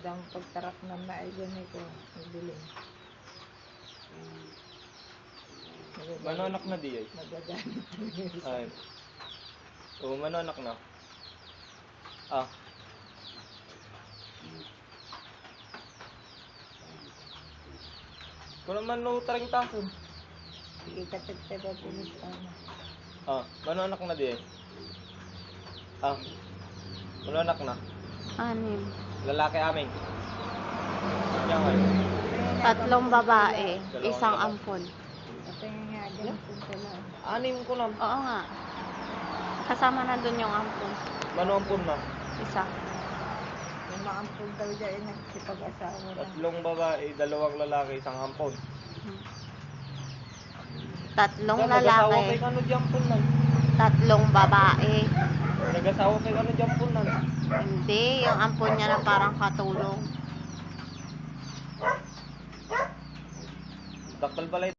Madang pagtarak na maigan ko, nagdilim. Manonak na di ay. Nagagamit. Ay. Oo, manonak na. Ah. Kung naman no taring tason. Sige, katagtaga pulis ano. Ah, manonak na di ay. Ah. Manonak na. 6. Lalaki amin. Yan ay. 3 babae, 1 ampon. Ito yung nga, ganito sila. 6 ko na. Oo nga. Kasama na dun yung ampon. Manompon na. 1. Yung mga ampun daw dyan, nagsipag-asawa na. 3 babae, 2 lalaki, 1 ampon. 3 Nag-asawa kay lalaki, ano jampon na. 3 babae. Nag-asawa kay ano jampon na. Hindi, yung ampon niya na parang katulong. Daktal balay.